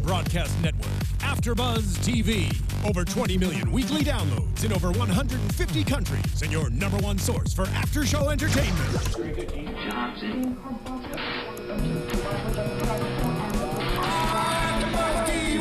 broadcast network, AfterBuzz TV. Over 20 million weekly downloads in over 150 countries, and your number one source for after-show entertainment.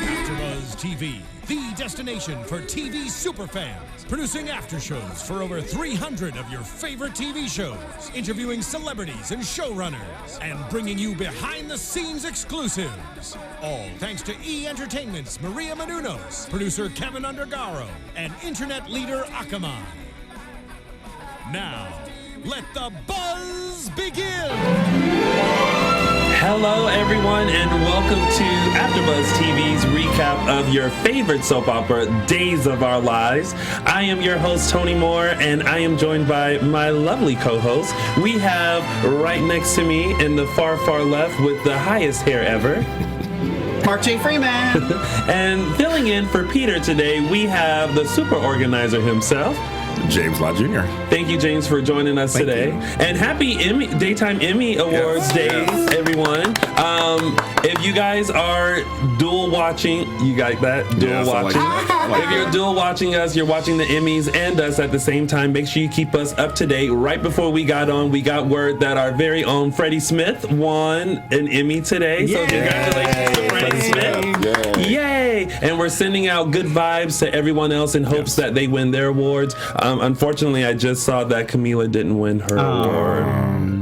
AfterBuzz TV, the destination for TV superfans. Producing after shows for over 300 of your favorite TV shows, interviewing celebrities and showrunners, and bringing you behind-the-scenes exclusives. All thanks to E! Entertainment's Maria Menounos, producer Kevin Undergaro, and internet leader Akamai. Now, let the buzz begin! Hello, everyone, and welcome to AfterBuzz TV's recap of your favorite soap opera, Days of Our Lives. I am your host, Tony Moore, and I am joined by my lovely co-host. We have right next to me in the far, far left with the highest hair ever, Mark J Freeman. And filling in for Peter today, we have the super organizer himself, Lott Jr. Thank you, James, for joining us today. And happy Daytime Emmy Awards Day, everyone. If you guys are dual watching, you got that? Dual watching. If you're dual watching us, you're watching the Emmys and us at the same time. Make sure you keep us up to date. Right before we got on, we got word that our very own Freddie Smith won an Emmy today. So congratulations to Freddie Smith. Yay! And we're sending out good vibes to everyone else in hopes that they win their awards. Unfortunately, I just saw that Camila didn't win her award.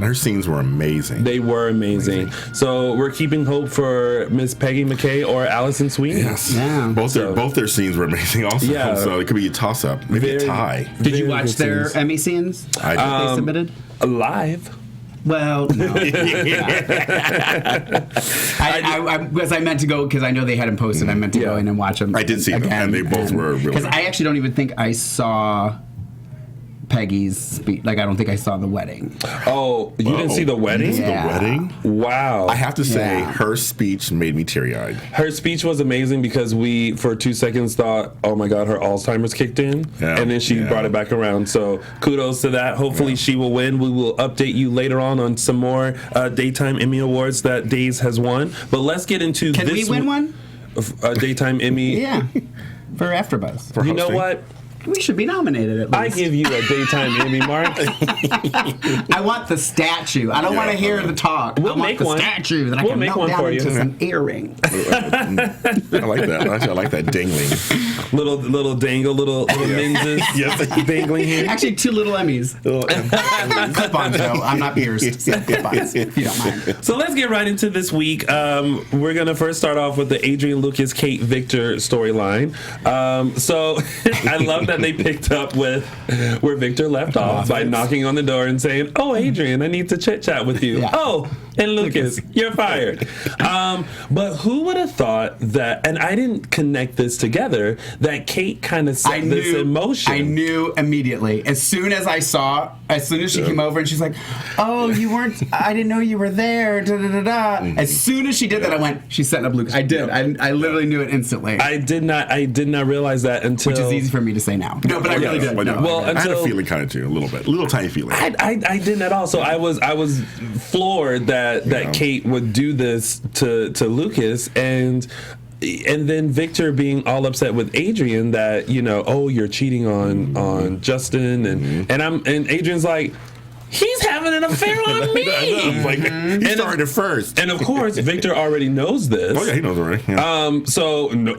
Her scenes were amazing. They were amazing. So we're keeping hope for Miss Peggy McKay or Allison Sweeney. Yes. Yeah. Both their scenes were amazing also. Yeah. So it could be a toss-up. Maybe a tie. Did you watch their scenes. Emmy scenes? I did. They submitted? Live. Well, no. I meant to go because I know they had them posted. I meant to go in and watch them. I did see them, and they both were really. Because I actually don't even think I saw Peggy's speech. Like, I don't think I saw the wedding. Oh, you didn't see the wedding? Yeah. The wedding? Wow. I have to say, her speech made me teary-eyed. Her speech was amazing because we, for 2 seconds, thought, oh my God, her Alzheimer's kicked in. Yeah. And then she brought it back around. So kudos to that. Hopefully she will win. We will update you later on some more Daytime Emmy Awards that Days has won. But let's get into Can we win one? Daytime Emmy. Yeah. For AfterBuzz. You know what? We should be nominated at least. I give you a Daytime Emmy, Mark. I want the statue. I don't want to hear the talk. We'll make the statue that I can melt down into some earring. I like that. Actually, I like that dangling. Little dangle, little menses. Yes, dangling here. Actually, 2 little Emmys. Clip-ons, though. I'm not pierced. So clip-ons, if you don't mind. So let's get right into this week. We're going to first start off with the Adrian, Lucas, Kate, Victor storyline. So I love that they picked up with where Victor left off by knocking on the door and saying, "Oh, Adrian, I need to chit-chat with you." Yeah. Oh, and Lucas, you're fired. But who would have thought that, and I didn't connect this together, that Kate kind of set this in motion. I knew immediately. As soon as she came over and she's like, "Oh, you weren't, I didn't know you were there, da-da-da-da." As soon as she did that, I went, she's setting up Lucas. I did. I literally knew it instantly. I did not realize that until... Which is easy for me to say now. No, but I really did. Well, I had a feeling kind of too, a little bit. A little tiny feeling. I didn't at all. So I was floored that Kate would do this to Lucas, and then Victor being all upset with Adrian that, oh, you're cheating on Justin, and Adrian's like, he's having an affair on me. He started it first. And of course, Victor already knows this. Oh yeah, he knows already. Yeah. So no,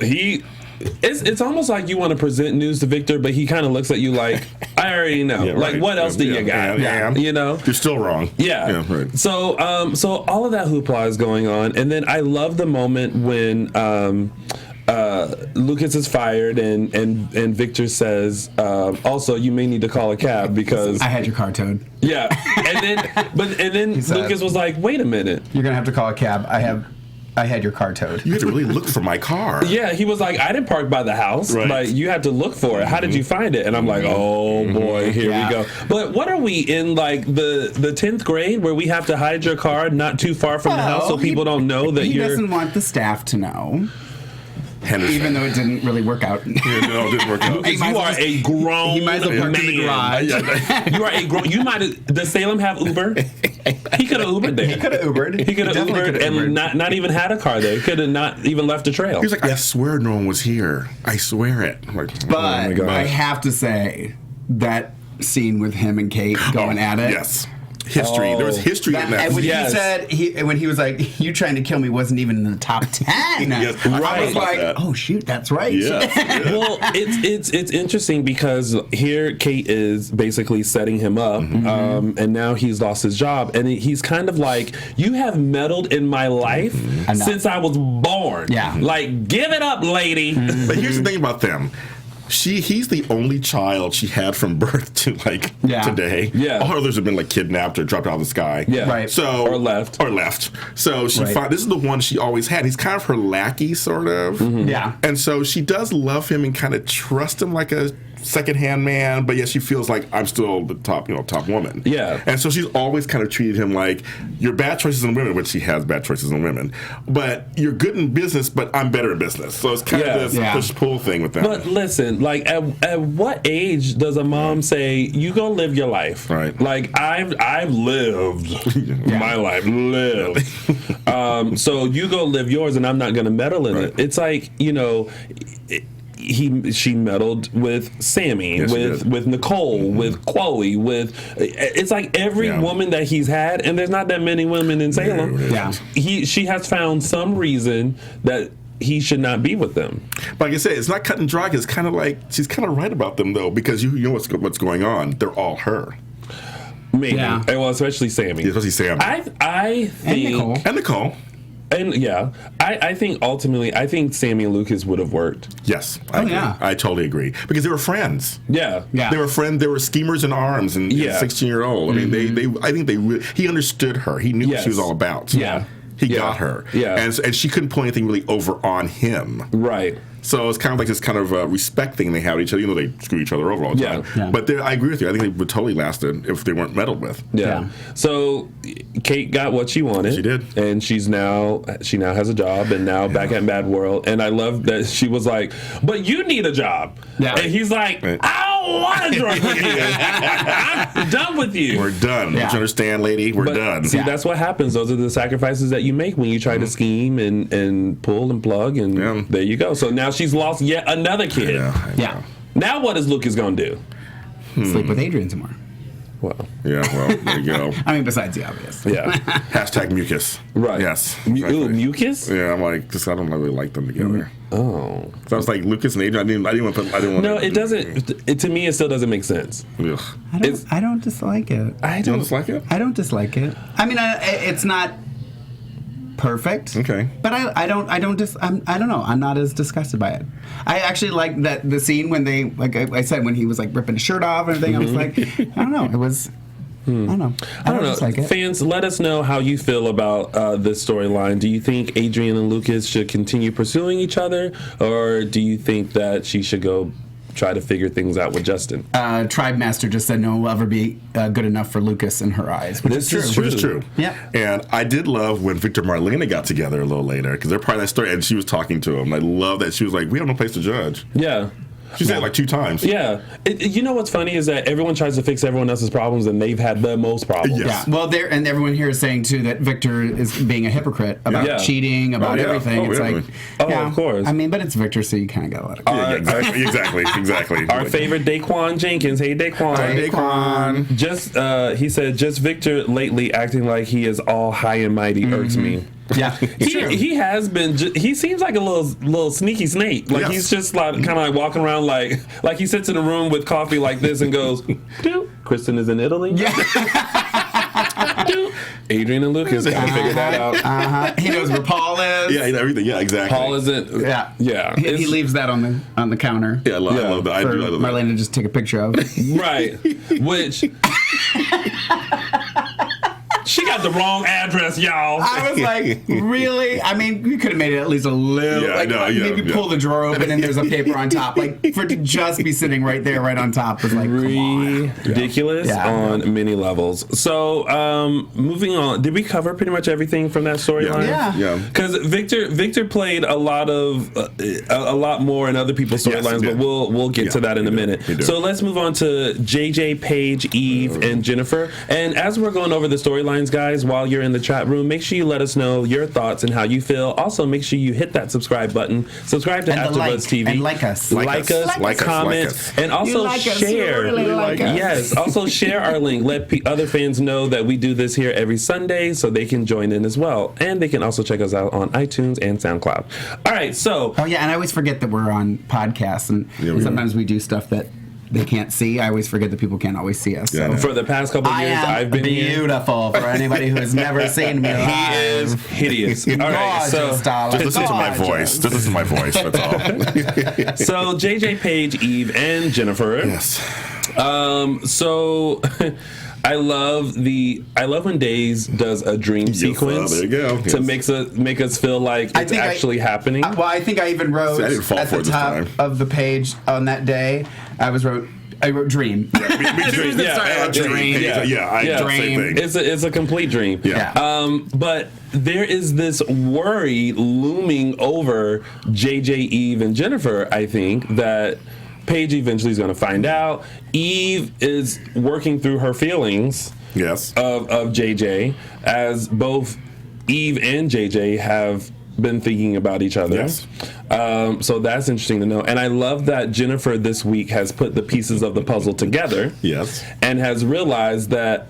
It's almost like you want to present news to Victor, but he kind of looks at you like, I already know. Like, what else do you got? You're still wrong. Yeah. Right. So all of that hoopla is going on, and then I love the moment when Lucas is fired, and Victor says, also, you may need to call a cab because I had your car towed. Yeah, and then Lucas was like, wait a minute, you're gonna have to call a cab. I had your car towed. You had to really look for my car. Yeah, he was like, I didn't park by the house. Right. Like, you had to look for it. How did you find it? And I'm like, oh boy, here we go. But what are we in, like the 10th grade where we have to hide your car not too far from the house so people don't know that he doesn't want the staff to know. Henderson. Even though it didn't really work out. No, it didn't work out. You are a grown man. He might as well park in the garage. You are a grown... Does Salem have Uber? He could have Ubered there. He could have Ubered. He could have Ubered and not even had a car there. He could have not even left a trail. He was like, I swear no one was here. I swear it. I'm like, But oh my God. I have to say that scene with him and Kate going at it. Yes. History. There was history in that. And when Yes. he said, when he was like, "You trying to kill me," wasn't even in the top 10. Yes, I was like, that. "Oh shoot, that's right." Yes. Well, it's interesting because here Kate is basically setting him up, and now he's lost his job, and he's kind of like, "You have meddled in my life since I was born. Yeah. Like, give it up, lady." But here's the thing about them. He's the only child she had from birth to today. Yeah. All others have been like kidnapped or dropped out of the sky. Yeah. Right. So Or left. So she this is the one she always had. He's kind of her lackey, sort of. Yeah. And so she does love him and kind of trust him like a secondhand man, but yet she feels like I'm still the top woman. Yeah. And so she's always kind of treated him like you're bad choices in women, which he has bad choices in women. But you're good in business, but I'm better in business. So it's kind of this push-pull thing with them. But listen, like at what age does a mom say you go live your life? Right. Like I've lived my life, so you go live yours, and I'm not going to meddle in it. It's like she meddled with Sammy, with Nicole, with Chloe, it's like every woman that he's had, and there's not that many women in Salem. She has found some reason that he should not be with them. But like I said, it's not cut and dry. It's kind of like she's kind of right about them though, because you know what's going on. They're all her. Maybe, well, especially Sammy. Especially Sammy. I think and Nicole. And I think ultimately, I think Sammy and Lucas would have worked. Yes, I agree. I totally agree because they were friends. Yeah. They were friends. They were schemers in arms and 16-year-old. I mean, I think he understood her. He knew what she was all about. So he got her. Yeah, and she couldn't pull anything really over on him. Right. So it's kind of like this kind of respect thing they have with each other, even though they screw each other over all the time. Yeah. But I agree with you. I think they would totally lasted if they weren't meddled with. Yeah. So Kate got what she wanted. She did. And she now has a job and now back at Mad World. And I love that she was like, but you need a job. Yeah. And he's like, I don't want to join with you. I'm done with you. We're done. Don't you understand, lady? We're done. See, that's what happens. Those are the sacrifices that you make when you try to scheme and pull and plug. And there you go. So now she's lost yet another kid. Yeah. Now what is Lucas going to do? Sleep with Adrian some more. Well. Yeah, well, there you go. I mean, besides the obvious. Yeah. Hashtag mucus. Right. Yes. Exactly. Ooh, mucus? Yeah, I'm like, I don't really like them together. Oh. So I was like, Lucas and Adrian, I didn't want to. No, it doesn't. To me, it still doesn't make sense. Ugh. I don't dislike it. You don't dislike it? I don't dislike it. I mean, it's not perfect. Okay. But I don't know. I'm not as disgusted by it. I actually like that the scene when they, like I said, when he was like ripping his shirt off and everything. I was like, I don't know. It was. I don't know. I don't know. Dislike it. Fans, let us know how you feel about this storyline. Do you think Adrian and Lucas should continue pursuing each other, or do you think that she should go try to figure things out with Justin? Tribe Master just said no one will ever be good enough for Lucas in her eyes, which is true. Which is true. Yeah. And I did love when Victor and Marlena got together a little later because they're part of that story, and she was talking to him. I love that she was like, "We have no place to judge." Yeah. She said it like 2 times. Yeah. You know what's funny is that everyone tries to fix everyone else's problems, and they've had the most problems. Yes. Yeah. Well, and everyone here is saying too that Victor is being a hypocrite about cheating, about everything. It's like, of course. I mean, but it's Victor, so you kind of gotta let it go. Yeah, exactly. Our favorite Daquan Jenkins. Hey, Daquan. Hi, Daquan. Just he said, just Victor lately acting like he is all high and mighty irks me. Yeah, he has been. He seems like a little sneaky snake. Like he's just like kind of like walking around like he sits in a room with coffee like this and goes, "Dude, Kristen is in Italy." Yeah. Dude, Adrian and Lucas gotta figure that out. He knows where Paul is. Yeah, everything. Yeah, exactly. Paul isn't. Yeah. He leaves that on the counter. Yeah, I love that. I do love that. Marlena to just take a picture of. Right. Which. She got the wrong address, y'all. I was like, really? I mean, you could have made it at least a little. Yeah, I know. Maybe pull the drawer open and there's a paper on top. Like, for it to just be sitting right there, right on top, was like, ridiculous on many levels. So, moving on. Did we cover pretty much everything from that storyline? Yeah. Because Victor played a lot more in other people's storylines, but we'll get to that in a minute. So let's move on to JJ, Paige, Eve, and Jennifer. And as we're going over the storylines, guys, guys, while you're in the chat room, make sure you let us know your thoughts and how you feel. Also, make sure you hit that subscribe button. Subscribe to AfterBuzz TV. And like us. Like us, comment, and also share. Yes, also share our link. Let other fans know that we do this here every Sunday so they can join in as well. And they can also check us out on iTunes and SoundCloud. All right, so... Oh, yeah, and I always forget that we're on podcasts, and sometimes we do stuff that they can't see. I always forget that people can't always see us. Yeah, so. For the past couple of years, I've been beautiful for anybody who has never seen me live. He is hideous. All right, so just listen to my voice. Just listen to my voice. That's all. So JJ, Paige, Eve, and Jennifer. Yes. So I love when Days does a dream sequence. There you go. To make us feel like it's actually happening. I think I even wrote at the top of the page on that day. I wrote dream. Dream. Dream. It's a complete dream. Yeah. But there is this worry looming over JJ, Eve, and Jennifer, I think, that Paige eventually is going to find out. Eve is working through her feelings of JJ, as both Eve and JJ have been thinking about each other. Yes. So that's interesting to know. And I love that Jennifer this week has put the pieces of the puzzle together. Yes. And has realized that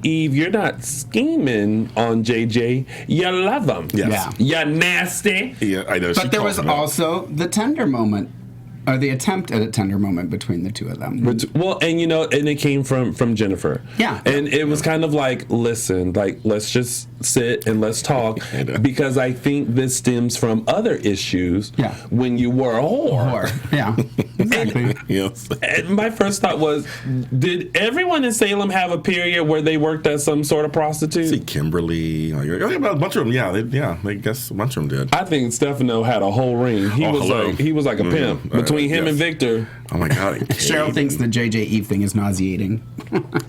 Eve, you're not scheming on JJ. You love him. Yes. Yeah. You're nasty. Yeah, I know. But there was also the tender moment. Or the attempt at a tender moment between the two of them. Well, and and it came from Jennifer. Yeah. And it was kind of like, listen, like, let's just sit and let's talk. Because I think this stems from other issues. Yeah. When you were a whore. Yeah. Exactly. Yes. And my first thought was, did everyone in Salem have a period where they worked as some sort of prostitute? See, Kimberly. A bunch of them, I guess a bunch of them did. I think Stefano had a whole ring. He was like a pimp. Between him and Victor. Oh my God. Cheryl thinks the JJ Eve thing is nauseating.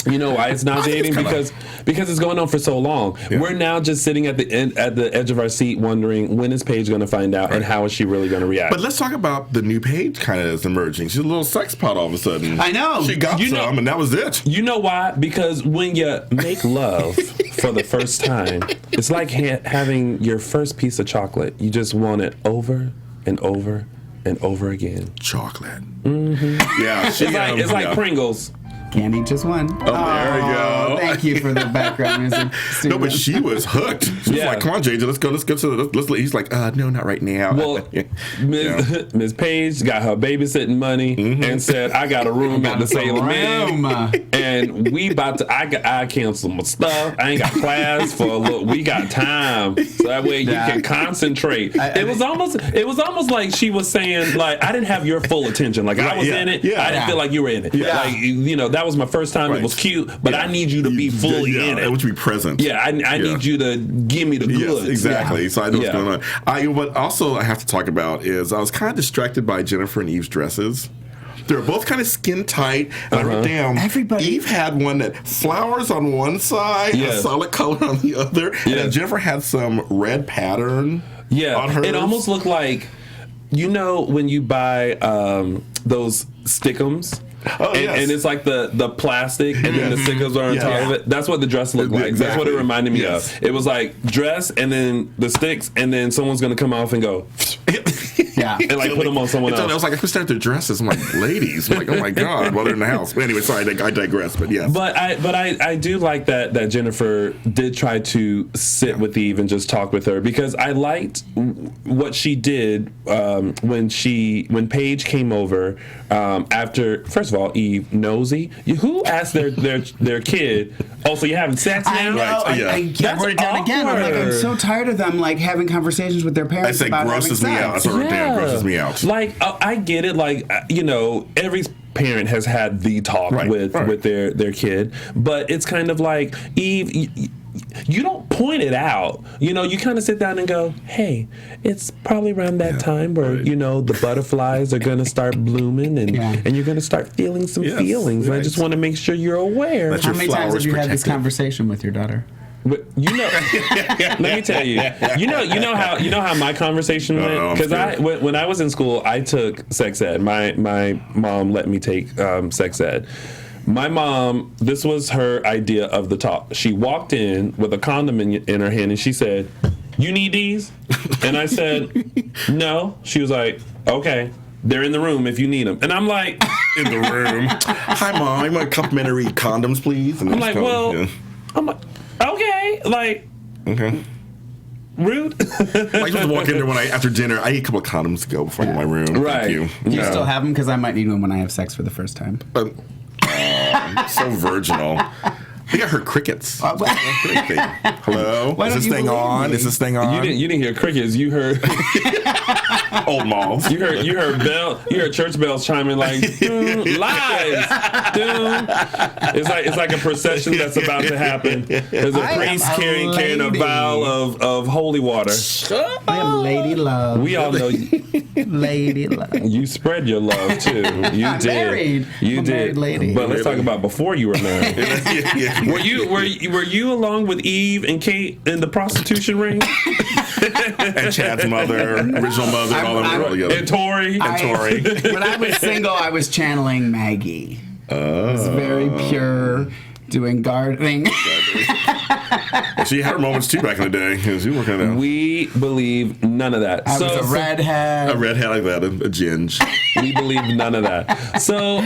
You know why it's nauseating? Because it's going on for so long. Yeah. We're now just sitting at the edge of our seat wondering, when is Paige going to find out and how is she really going to react? But let's talk about the new Paige kind of is emerging. She's a little sex pot all of a sudden. I know. She got some and that was it. You know why? Because when you make love for the first time, it's like having your first piece of chocolate. You just want it over and over and over again. Chocolate. Mm-hmm. Yeah. It's like Pringles. Can't eat just one. Oh, there we go. Thank you for the background music. No, but she was hooked. She was like, come on, JJ, let's go to he's like, no, not right now. Well, Ms. Paige got her babysitting money and said, I got a room at the Salem Inn. And we about to, I canceled my stuff. I ain't got class for a little, we got time. So that way you can concentrate. It was almost like she was saying, like, I didn't have your full attention. Like, I was in it. I didn't feel like you were in it. Like, that was my first time. It was cute, but I need you to be fully in it. I want you to be present. Yeah, I need you to give me the goods. Yes, exactly. Yeah. So I know what's going on. What also I have to talk about is I was kind of distracted by Jennifer and Eve's dresses. They were both kind of skin tight. And I wrote down, Eve had one that flowers on one side, a solid color on the other, and then Jennifer had some red pattern on hers. It almost looked like, when you buy those stickums. And it's like the plastic, and then the stickers are on top of it. That's what the dress looked like. Exactly. That's what it reminded me of. It was like dress, and then the sticks, and then someone's gonna come off and go, and like put them on someone else. I was like, I stared at their dresses. I'm like, ladies. I'm like, oh my God, well they're in the house. But anyway, sorry, I digress. But yes. But I do like that Jennifer did try to sit with Eve and just talk with her, because I liked what she did when Paige came over after. First of all, Eve, nosy. Who asked their kid, so you're having sex now? I know. I wrote it down again. I'm like, I'm so tired of them like having conversations with their parents about having sex. That's what I wrote down. Grosses me out. Like, I get it. Like, every parent has had the talk with their kid, but it's kind of like, Eve, you don't point it out. You kind of sit down and go, hey, it's probably around that time where, the butterflies are going to start blooming and you're going to start feeling some feelings. And I just want to make sure you're aware. How many times have you had this conversation with your daughter? But let me tell you, you know how my conversation went, because when I was in school, I took sex ed. My mom let me take sex ed. My mom, this was her idea of the talk. She walked in with a condom in her hand and she said, "You need these?" And I said, "No." She was like, "Okay, they're in the room if you need them." And I'm like, in the room. "Hi, Mom. I want complimentary condoms, please." And I'm like, I'm like, okay, like, okay. Rude. I just walk in there after dinner. I need a couple of condoms to go before I get my room. Right. Thank you. Do you still have them? Because I might need one when I have sex for the first time. So virginal. I think I heard crickets. Hello? Why Is don't this you thing believe on? me? Is this thing on? You didn't hear crickets. You heard old moths. you heard church bells chiming like lies. It's like a procession that's about to happen. There's a priest carrying a vial of holy water. I am Lady Love. We all know Lady Love. you spread your love too. You I'm did. married. You I'm a did. married lady. But let's talk about before you were married. Were you along with Eve and Kate in the prostitution ring? And Chad's mother, original mother, and all of them all together. And Tori. When I was single, I was channeling Maggie. It was very pure, doing gardening. She had her moments too back in the day. She was working out. We believe none of that. I was a redhead. A redhead like that, a ginge. We believe none of that. So,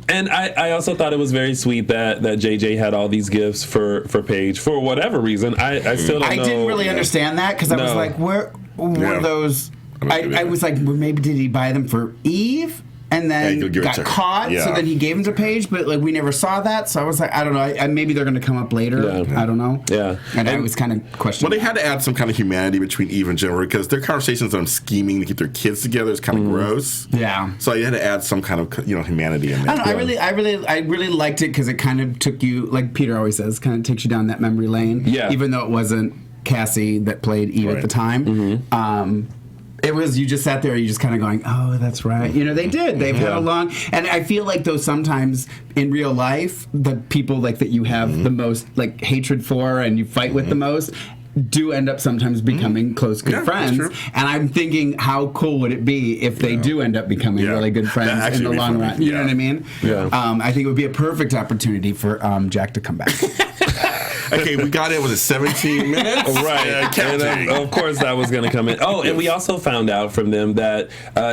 and I also thought it was very sweet that JJ had all these gifts for Paige for whatever reason. I still don't know. I didn't really understand that because I was like, where were those? I was like, well, maybe did he buy them for Eve? And then got caught, so then he gave them to Paige, but like we never saw that. So I was like, I don't know. Maybe they're going to come up later. Yeah. I don't know. Yeah. And I was kind of questioning. Well, they had to add some kind of humanity between Eve and Jennifer because their conversations on scheming to keep their kids together is kind of gross. Yeah. So you had to add some kind of humanity in there. I don't know. I really liked it because it kind of took you, like Peter always says, kind of takes you down that memory lane. Yeah. Even though it wasn't Cassie that played Eve at the time. It was, you just sat there, you just kind of going, oh, that's right. You know, they did. They've had a long, and I feel like though sometimes in real life, the people like that you have the most like hatred for and you fight with the most do end up sometimes becoming close good friends. And I'm thinking, how cool would it be if they do end up becoming really good friends in the long run? You know what I mean? Yeah. I think it would be a perfect opportunity for Jack to come back. Okay, we got it. Was it 17 minutes? Right. And of course that was going to come in. Oh, and we also found out from them that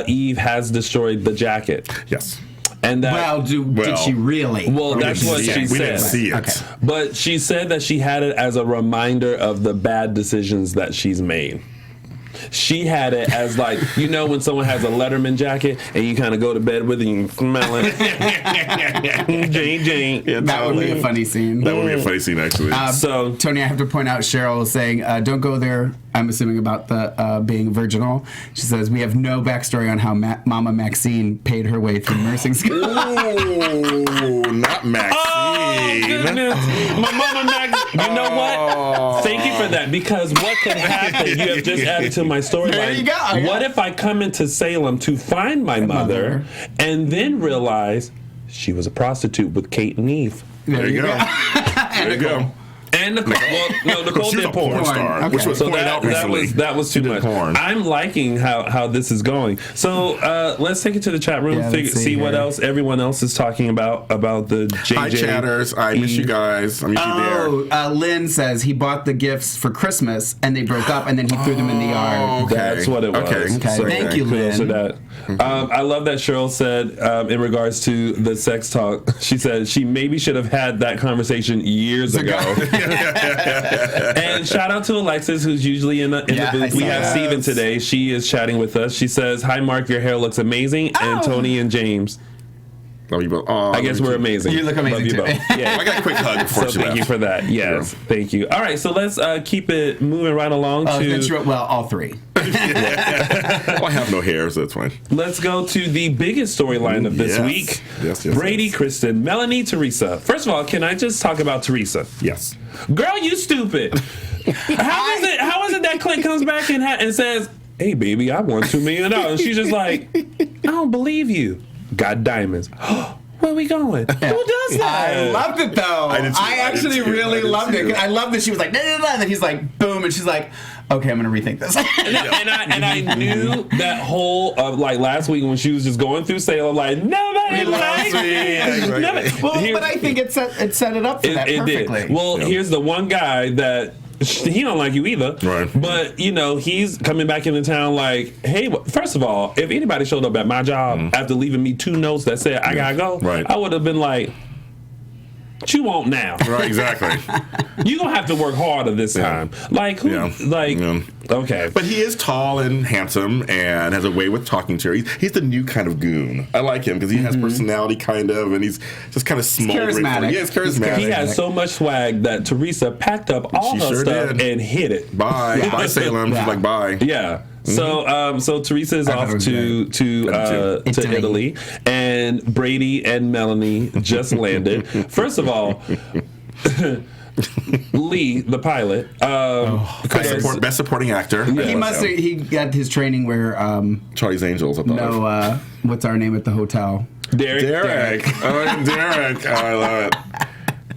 Eve has destroyed the jacket. Yes. And that, did she really? Well, that's what she said. We didn't see it. Okay. But she said that she had it as a reminder of the bad decisions that she's made. She had it as like, you know, when someone has a Letterman jacket and you kind of go to bed with it and you smell it. Yeah, that would be a funny scene. That would be a funny scene, actually. So, Tony, I have to point out Cheryl saying, don't go there. I'm assuming about the being virginal. She says, we have no backstory on how Mama Maxine paid her way through nursing school. Oh, not Maxine. oh, goodness. My Mama Maxine. You know what? Thank you for that, because what could happen, you have just added to my storyline. There you go. What if I come into Salem to find my mother and then realize she was a prostitute with Kate and Eve? There you go. And there you go. And Nicole, Nicole She's did a porn star, Okay. which was so pointed out recently. that was too much. Porn. I'm liking how this is going. So let's take it to the chat room. See what else everyone else is talking about the JJ. Hi, chatters. I miss you guys. I'm usually there. Lynn says he bought the gifts for Christmas and they broke up and then he threw them in the yard. Okay. That's what it was. Okay. Thank you, kudos Lynn. to that. I love that Cheryl said in regards to the sex talk, she said she maybe should have had that conversation years ago. And shout out to Alexis, who's usually in the booth. We have Steven today. She is chatting with us. She says, hi, Mark, your hair looks amazing. And Tony and James. Love you both. Oh, I guess we're amazing. You look amazing, Love you too. both. Yeah. I got a quick hug before So thank you for that. Yes, thank you. All right, so let's keep it moving right along All three. Well, I have no hair, so that's fine. Let's go to the biggest storyline of this week. Yes. Brady, Kristen, Melanie, Teresa. First of all, can I just talk about Teresa? Yes. Girl, you stupid. How is it that Clint comes back and says, hey, baby, I won $2 million? And she's just like, I don't believe you. Got diamonds. What where we going? Who does that? I loved it though. I actually really loved it. I love that she was like, no, and then he's like, boom, and she's like, okay, I'm gonna rethink this. and I knew that whole like last week when she was just going through sale, I'm like, nobody likes me. Well, but I think it set it up for that perfectly. Did. Well, here's the one guy that he don't like you either. Right. But, he's coming back into town like, hey, first of all, if anybody showed up at my job after leaving me 2 notes that said I gotta go, I would have been like, what you want now? Right, exactly. You gonna have to work harder this time. Like who? Okay. But he is tall and handsome and has a way with talking to her. He's the new kind of goon. I like him because he has personality kind of, and he's just kind of smoldering. Charismatic. Yeah, he's charismatic. He has so much swag that Teresa packed up all her stuff and hid it. Bye, bye, Salem. She's like, bye. Yeah. So Teresa is off to Italy, and Brady and Melanie just landed. First of all, Lee, the pilot, best supporting actor. He got his training where Charlie's Angels. I thought. What's our name at the hotel? Derek. Oh, Derek. Oh, I love it.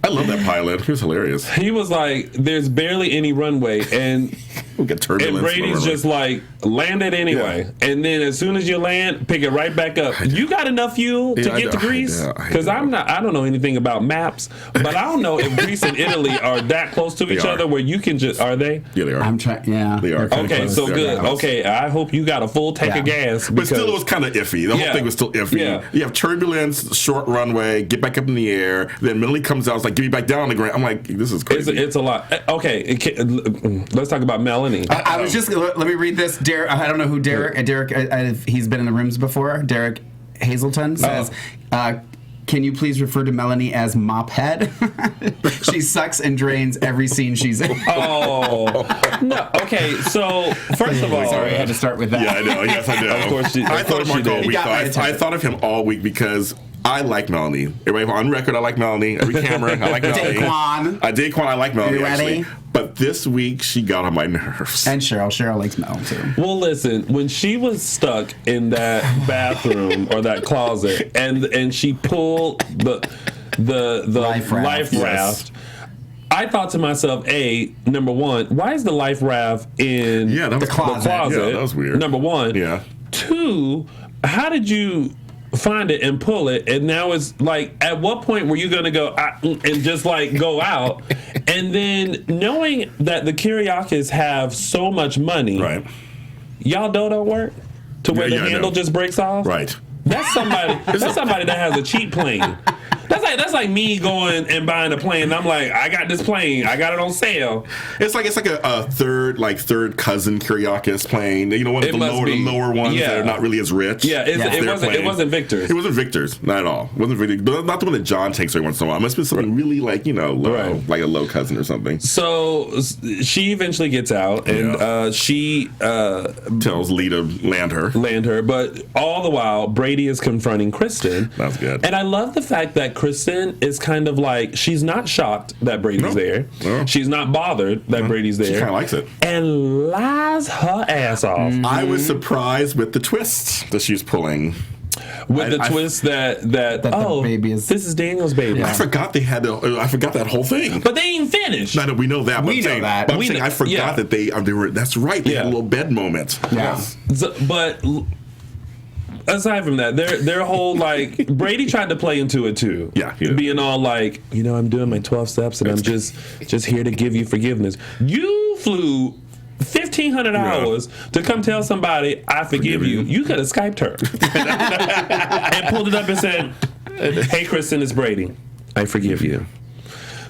I love that pilot. He was hilarious. He was like, there's barely any runway, and Brady's just like, land it anyway. Yeah. And then as soon as you land, pick it right back up. You got enough fuel to get to Greece? Because I don't know anything about maps, but I don't know if Greece and Italy are that close to each other where you can just, are they? Yeah, they are. I'm trying, They are. Okay, so good. Okay, I hope you got a full tank of gas. But still, it was kind of iffy. The whole thing was still iffy. Yeah. You have turbulence, short runway, get back up in the air, then Millie comes out, it's like, give me back down on the ground. I'm like, this is crazy. It's a lot. Okay, let's talk about Melanie. I was just, let me read this. Derek, I don't know who Derek, he's been in the rooms before. Derek Hazelton says, can you please refer to Melanie as Mophead? She sucks and drains every scene she's in. Oh. No. Okay, so first of all... Sorry, I had to start with that. Yeah, I know. Yes, I know. Of course she I thought of Mark all week. I thought of him all week because... I like Melanie. Everybody on record, I like Melanie. Every camera, I like Melanie. Daquan, I like Melanie, actually. But this week, she got on my nerves. And Cheryl likes Mel, too. Well, listen, when she was stuck in that bathroom or that closet, and she pulled the life raft, I thought to myself, number one, why is the life raft in the closet? Yeah, that was weird. Number one. Yeah. 2, how did you find it and pull it? And now it's like, at what point were you going to go and just like go out? And then knowing that the Kyriakis have so much money, right? Y'all don't work to where the handle just breaks off, right? That's somebody. That's somebody that has a cheap plane. That's like me going and buying a plane. And I'm like, I got this plane. I got it on sale. It's like a third cousin Kyriakis plane. You know, one of the lower ones that are not really as rich. Yeah, it wasn't Victor's. It wasn't Victor's, not at all. It wasn't Victor's. Not the one that John takes every once in a while. It must be something really like low, like a low cousin or something. So she eventually gets out and she tells Lee to land her. But all the while, Brady is confronting Kristen. That's good. And I love the fact that Kristen is kind of like, she's not shocked that Brady's there. No. She's not bothered that Brady's there. She kind of likes it. And lies her ass off. I was surprised with the twists that she's pulling. With the twist that the baby is, this is Daniel's baby. Yeah. I forgot they had. I forgot that whole thing. But they ain't finished. No, we know that. We know that. But I'm saying I forgot that they were. That's right. They had a little bed moment. Yeah. But aside from that, their whole like Brady tried to play into it too. Yeah. Being all like, I'm doing my 12 steps and I'm just here to give you forgiveness. You flew 1,500 hours to come tell somebody I forgive you. You could have Skyped her and pulled it up and said, "Hey, Kristen, it's Brady. I forgive you."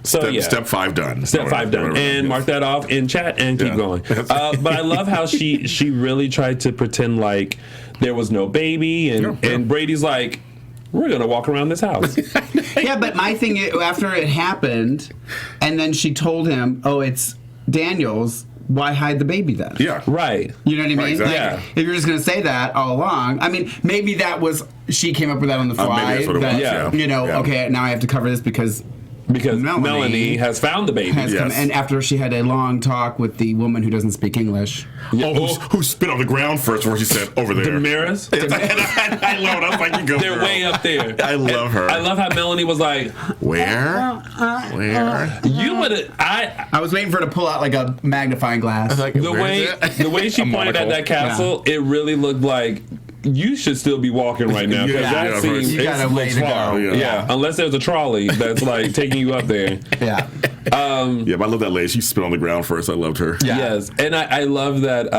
So step 5 done. Step 5 done, and mark that off in chat and keep going. But I love how she really tried to pretend like there was no baby, and Brady's like, we're gonna walk around this house. Yeah, but my thing after it happened, and then she told him, "Oh, it's Daniel's." Why hide the baby then? Yeah. Right. You know what I mean? Right, exactly. Like, if you're just going to say that all along, I mean, maybe that was, she came up with that on the fly. Maybe that's what it was. Okay, now I have to cover this because Because Melanie has found the baby. And after she had a long talk with the woman who doesn't speak English. Who spit on the ground first before she said, over there. Damaris? I love it. I was like, you go, They're girl. way up there. I love her. I love how Melanie was like, Where? You would have... I was waiting for her to pull out like a magnifying glass. Like, the way she pointed at that castle, it really looked like you should still be walking right now, because that seems you got a way to go. Yeah, unless there's a trolley that's like taking you up there. Yeah. But I love that lady. She spit on the ground first. I loved her. Yeah. Yes, and I love that.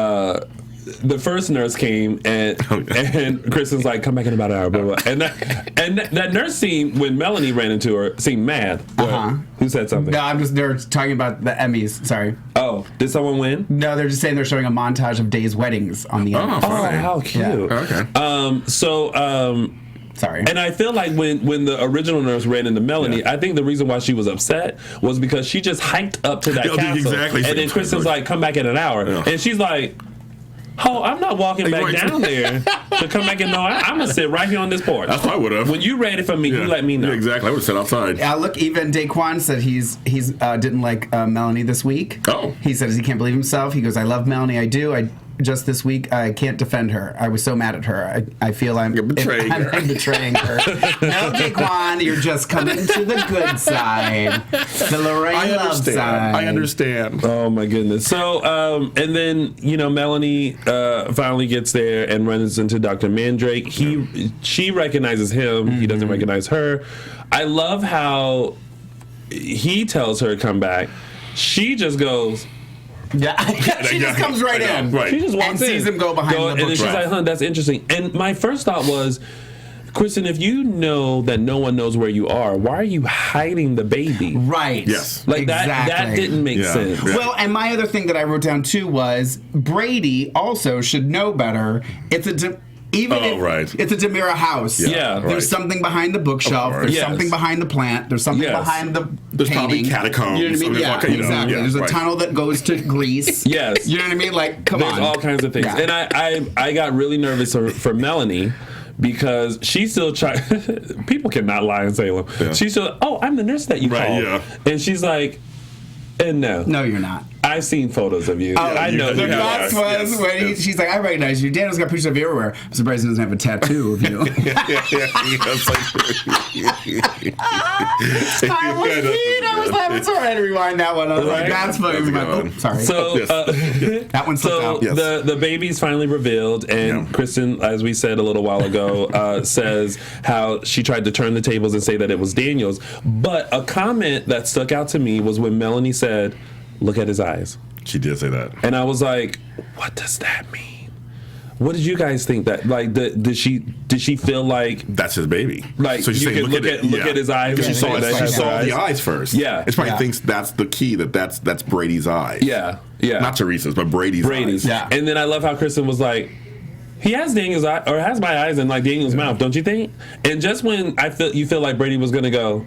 The first nurse came and Kristen's like, come back in about an hour, blah, blah. And that nurse scene when Melanie ran into her seemed mad. Who said something? No, they're talking about the Emmys. Sorry. Oh, did someone win? No, they're just saying they're showing a montage of Days' weddings on the Emmys. Oh, how cute. Yeah. Okay. Sorry. And I feel like when the original nurse ran into Melanie, I think the reason why she was upset was because she just hiked up to that castle. Exactly. And then Kristen's like, come back in an hour. Yeah. And she's like, oh, I'm not walking back down there to come back and know. I'm going to sit right here on this porch. That's what I would have. When you're ready for me, you let me know. Yeah, exactly. I would have sat outside. Yeah, look, even Daquan said he's didn't like Melanie this week. Oh. He says he can't believe himself. He goes, I love Melanie. I do. Just this week, I can't defend her. I was so mad at her. I feel I'm betraying her. I'm betraying her. No, Daquan, you're just coming to the good side. The Lorraine love side. I understand. Oh, my goodness. So, and then, Melanie finally gets there and runs into Dr. Mandrake. She recognizes him. He doesn't recognize her. I love how he tells her to come back. She just goes... Yeah, she just comes right in. Right. She just walks and sees him go behind the book. And then she's like, that's interesting. And my first thought was, Kristen, if you know that no one knows where you are, why are you hiding the baby? Right. Yes. Like that didn't make sense. Yeah. Well, and my other thing that I wrote down too was Brady also should know better. It's a it's a Demira house. Yeah. There's something behind the bookshelf. There's something behind the plant. There's something behind the There's painting. probably catacombs. You know what I mean? Yeah, exactly. There's a tunnel that goes to Greece. Yes. You know what I mean? Like, come on. There's all kinds of things. Yeah. And I got really nervous for Melanie because she still people cannot lie in Salem. Yeah. She's still, I'm the nurse that you called. Yeah. And she's like, no. No, you're not. I've seen photos of you. I know the best was when she's like, I recognize you. Daniel's got pictures of you everywhere. I'm surprised he doesn't have a tattoo of you. I was laughing so hard. I had to rewind that one. I was like, that's funny. Sorry. So that one slipped out. The baby's finally revealed, and Kristen, as we said a little while ago, says how she tried to turn the tables and say that it was Daniel's. But a comment that stuck out to me was when Melanie said, look at his eyes. She did say that. And I was like, what does that mean? What did you guys think that, like, did she feel like that's his baby? Like, so you could look at his eyes. Because she saw the eyes first. Yeah. It probably thinks that's the key, that's Brady's eyes. Yeah. Yeah. Not Teresa's, but Brady's eyes. Yeah. And then I love how Kristen was like, he has Daniel's eye, or has my eyes in like Daniel's mouth, don't you think? And just when you feel like Brady was gonna go,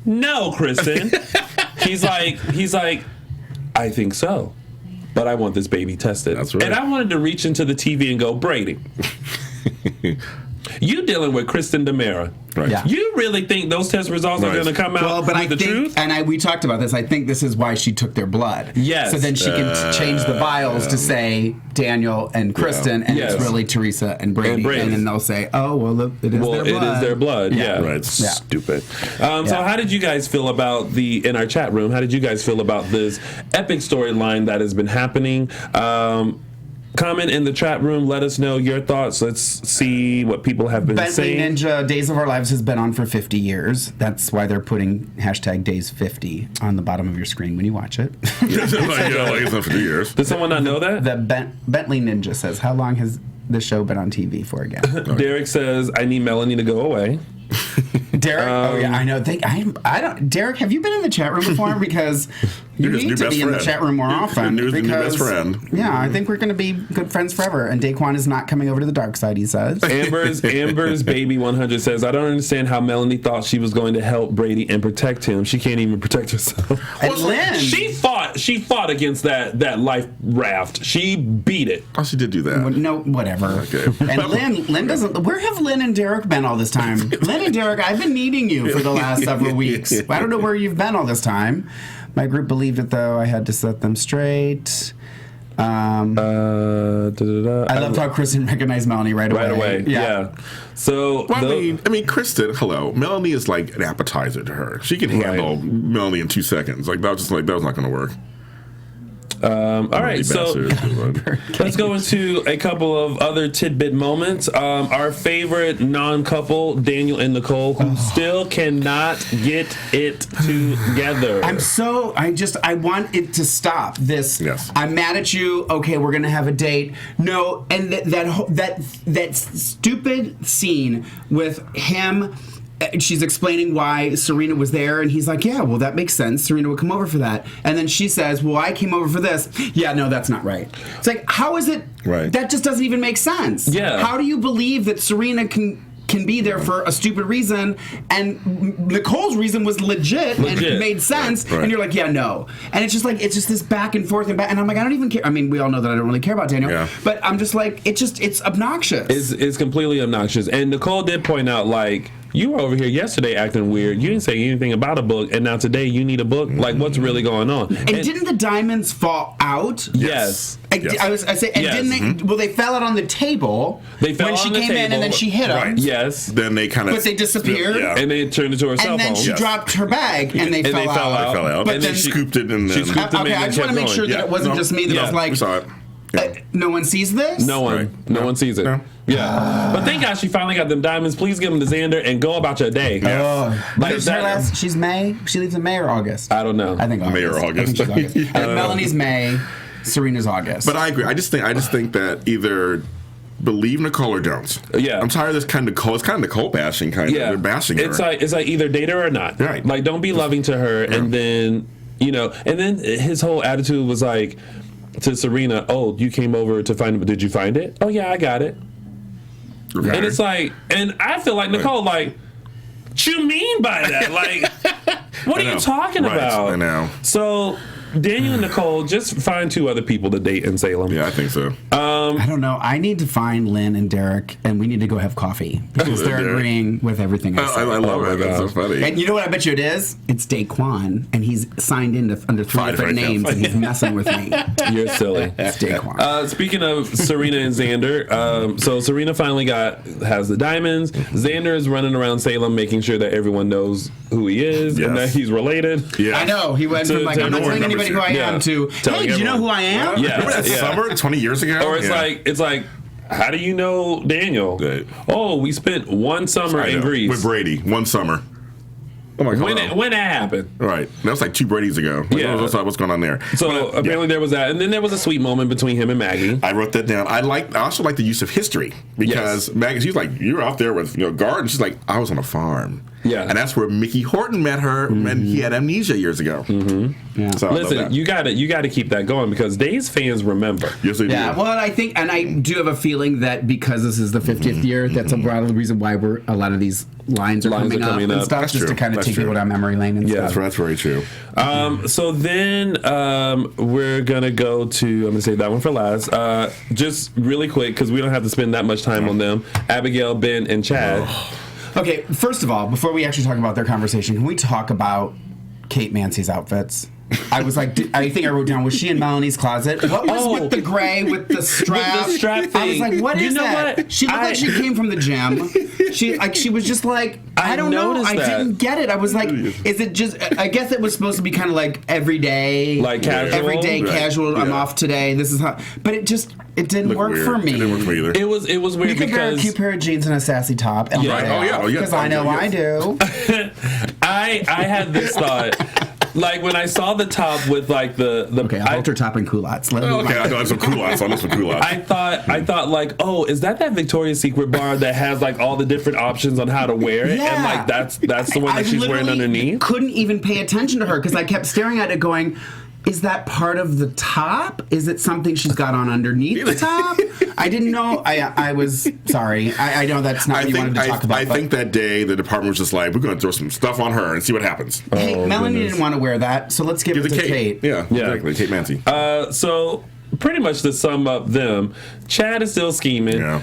no, Kristen. he's like, I think so, but I want this baby tested. That's right. And I wanted to reach into the TV and go, Brady, you dealing with Kristen DiMera. Right. Yeah. You really think those test results are going to come out with the truth? And we talked about this. I think this is why she took their blood. Yes. So then she can change the vials to say Daniel and Kristen, and it's really Teresa and Brady. And then they'll say, oh, well, it is their blood. It is their blood. Yeah. Right. Stupid. So how did you guys feel about in our chat room, how did you guys feel about this epic storyline that has been happening? Comment in the chat room. Let us know your thoughts. Let's see what people have been saying. Ninja Days of Our Lives has been on for 50 years. That's why they're putting #Days50 on the bottom of your screen when you watch it. It's been 50 years. Does someone not know that? The Bentley Ninja says, how long has the show been on TV for again? Derek says, I need Melanie to go away. Derek? I know. I don't. Derek, have you been in the chat room before? Because you need to be in the chat room more often. Your new best friend. Yeah, I think we're going to be good friends forever. And Daquan is not coming over to the dark side, he says. Amber's Baby 100 says, I don't understand how Melanie thought she was going to help Brady and protect him. She can't even protect herself. And Lynn. She fought she fought against that life raft. She beat it. Oh, she did do that. No, whatever. Okay. And Lynn doesn't. Where have Lynn and Derek been all this time? Lynn and Derek, I've been needing you for the last several weeks. I don't know where you've been all this time. My group believed it, though. I had to set them straight. I loved how Kristen recognized Melanie right away. Right away, yeah. So, well, I mean, Kristen, hello. Melanie is like an appetizer to her. She can handle Melanie in 2 seconds. Like, that was not going to work. All right, so let's go into a couple of other tidbit moments. Our favorite non-couple, Daniel and Nicole, who still cannot get it together. I want it to stop. This, yes. I'm mad at you. Okay, we're gonna have a date. No, and that stupid scene with him. She's explaining why Serena was there, and he's like, yeah, well, that makes sense. Serena would come over for that. And then she says, well, I came over for this. Yeah, no, that's not right. It's like, how is it? Right. That just doesn't even make sense. Yeah. How do you believe that Serena can be there for a stupid reason, and Nicole's reason was legit. And made sense, right. And you're like, yeah, no. And it's just this back and forth and I'm like, I don't even care. I mean, we all know that I don't really care about Daniel, but I'm just like, it's obnoxious. It's completely obnoxious. And Nicole did point out, like, you were over here yesterday acting weird. You didn't say anything about a book, and now today you need a book. Like, what's really going on? And didn't the diamonds fall out? Yes. Didn't they? Well, they fell out on the table. They fell when she on the came in, table, and then she hit them. Right. Yes. Then they kind of. But they disappeared. Yeah. And they turned into her cell phone. And then she dropped her bag, and they fell out. They fell out. But and then she scooped it, and then. Okay, I just want to make sure that it wasn't just me that was like. We saw it. No one sees this? No one. Right. No one sees it. No. Yeah. But thank God she finally got them diamonds. Please give them to Xander and go about your day. Like she's May? She leaves in May or August? I don't know. I think August. May or August. I think she's August. And Melanie's May. Serena's August. But I agree. I just think that either believe Nicole or don't. Yeah. I'm tired of this kind of Nicole. It's kind of Nicole bashing, kind of. They're bashing her. It's like either date her or not. Right. Like, don't be loving to her, and then, and then his whole attitude was like, to Serena, oh, you came over to find it, but did you find it? Oh, yeah, I got it. Okay. And it's like, and I feel like Nicole, like, what you mean by that? Like, what are you talking about? I know. So, Daniel and Nicole, just find 2 other people to date in Salem. Yeah, I think so. I don't know. I need to find Lynn and Derek, and we need to go have coffee because they're agreeing with everything I said. I love it. That's so funny. And you know what I bet you it is? It's Daquan, and he's signed in under 3 different names, and he's messing with me. You're silly. It's Daquan. Speaking of Serena and Xander, so Serena finally has the diamonds. Xander is running around Salem making sure that everyone knows who he is and that he's related. Yeah. I know. He went from like, I'm not telling anybody who I am to, hey, do you know who I am? Yeah. Remember that summer 20 years ago? Or it's like, how do you know Daniel? Right. Oh, we spent one summer in Greece. With Brady, one summer. Oh my God. When that happened. Right. That was like 2 Brady's ago. Like, what's going on there? So apparently there was that. And then there was a sweet moment between him and Maggie. I wrote that down. I also like the use of history because Maggie, she's like, you're out there with garden. She's like, I was on a farm. Yeah. And that's where Mickey Horton met her and he had amnesia years ago. Mm-hmm. Yeah. So listen, you got to keep that going because Days fans remember. Yes, they do. Well, I think, and I do have a feeling that because this is the 50th year, that's a lot of the reason why a lot of these lines are coming up and stuff, that's just true. to kind of take people down memory lane and stuff. That's very true. So then we're going to go to, I'm going to save that one for last. Just really quick, because we don't have to spend that much time on them. Abigail, Ben, and Chad. Okay, first of all, before we actually talk about their conversation, can we talk about Kate Mancy's outfits? I was like, I think I wrote down, was she in Melanie's closet? What was with the gray, with the strap? With the strap thing. I was like, what is that? What? She looked like she came from the gym. She was just like, I don't know. I didn't get it. I was like, is it just, I guess it was supposed to be kind of like everyday. Like casual? Everyday casual, I'm off today, this is how, but it didn't work for me. It didn't work for me either. It was weird you could wear a cute pair of jeans and a sassy top. And because I know I do. I had this thought. Like when I saw the top with like the okay, halter top and culottes. Okay, I know some culottes. I know some culottes. I thought like, oh, is that Victoria's Secret bar that has like all the different options on how to wear it, and like that's the one that she's wearing underneath? Couldn't even pay attention to her because I kept staring at it, going, is that part of the top? Is it something she's got on underneath the top? I didn't know. I was sorry. I know that's not what you wanted to talk about. I think that day the department was just like, we're going to throw some stuff on her and see what happens. Hey, Melanie didn't want to wear that, so let's give it to Kate. Yeah, exactly. Kate Mancy. So pretty much to sum up them, Chad is still scheming. Yeah.